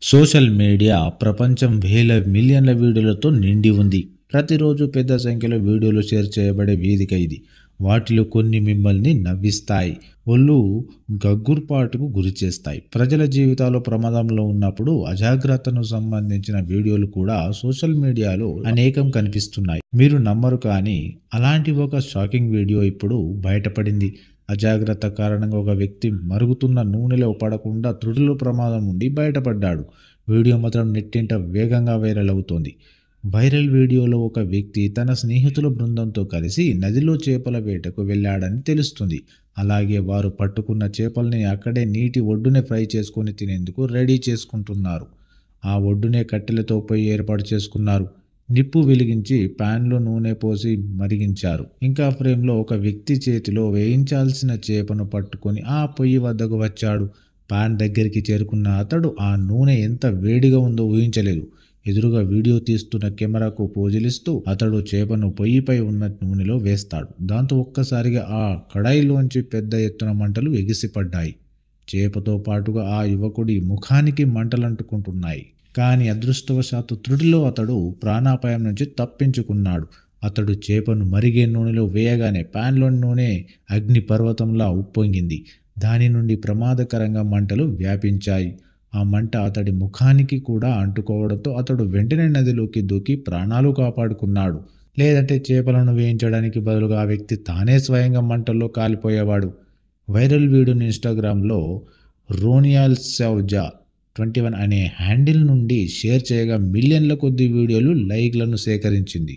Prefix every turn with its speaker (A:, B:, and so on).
A: Social media ప్రపంచం వేల మిలియన్ల వీడియోలతో నిండి ఉంది. ప్రతిరోజు పెద్ద సంఖ్యలో వీడియోలు షేర్ చేయబడే వేదిక ఇది. వాటిలో కొన్ని మిమ్మల్ని నవ్విస్తాయి, ఒళ్ళు గగ్గుర్పాటుకు గురిచేస్తాయి. ప్రజల జీవితాలు ప్రమాదంలో ఉన్నప్పుడు అజాగ్రత్తను సంబంధించిన వీడియోలు కూడా సోషల్ మీడియాలో అనేకం కనిపిస్తున్నాయి. మీరు నమ్మరు, కానీ అలాంటి ఒక షాకింగ్ వీడియో ఇప్పుడు బయటపడింది. అజాగ్రత్త కారణంగా ఒక వ్యక్తి మరుగుతున్న నూనెలో పడకుండా త్రుటిలో ప్రమాదం నుండి బయటపడ్డాడు. వీడియో మాత్రం నెట్టింట వేగంగా వైరల్ అవుతోంది. వైరల్ వీడియోలో ఒక వ్యక్తి తన స్నేహితుల బృందంతో కలిసి నదిలో చేపల వేటకు వెళ్ళాడని తెలుస్తుంది. అలాగే వారు పట్టుకున్న చేపల్ని అక్కడే నీటి ఒడ్డునే ఫ్రై చేసుకొని తినేందుకు రెడీ చేసుకుంటున్నారు. ఆ ఒడ్డునే కట్టెలతో పొయ్యి ఏర్పాటు చేసుకున్నారు. నిప్పు వెలిగించి ప్యాన్లో నూనె పోసి మరిగించారు. ఇంకా ఫ్రేమ్లో ఒక వ్యక్తి చేతిలో వేయించాల్సిన చేపను పట్టుకొని ఆ పొయ్యి వద్దకు వచ్చాడు. పాన్ దగ్గరికి చేరుకున్న అతడు ఆ నూనె ఎంత వేడిగా ఉందో ఊహించలేదు. ఎదురుగా వీడియో తీస్తున్న కెమెరాకు పోజులిస్తూ అతడు చేపను పొయ్యిపై ఉన్న నూనెలో వేస్తాడు. దాంతో ఒక్కసారిగా ఆ కడాయిలోంచి పెద్ద ఎత్తున మంటలు ఎగిసిపడ్డాయి. చేపతో పాటుగా ఆ యువకుడి ముఖానికి మంటలంటుకుంటున్నాయి. కానీ అదృష్టవశాత్తు త్రుటిలో అతడు ప్రాణాపాయం నుంచి తప్పించుకున్నాడు. అతడు చేపను మరిగే నూనెలో వేయగానే ప్యాన్లోని నూనె అగ్ని పర్వతంలా ఉప్పొంగింది. దాని నుండి ప్రమాదకరంగా మంటలు వ్యాపించాయి. ఆ మంట అతడి ముఖానికి కూడా అంటుకోవడంతో అతడు వెంటనే నదిలోకి దూకి ప్రాణాలు కాపాడుకున్నాడు. లేదంటే చేపలను వేయించడానికి బదులుగా ఆ వ్యక్తి తానే స్వయంగా మంటల్లో కాలిపోయేవాడు. వైరల్ వీడియోని ఇన్స్టాగ్రామ్లో రోనియాల్ సౌజా 21 అనే హ్యాండిల్ నుండి షేర్ చేయగా మిలియన్ల కొద్ది వీడియోలు లైక్లను సేకరించింది.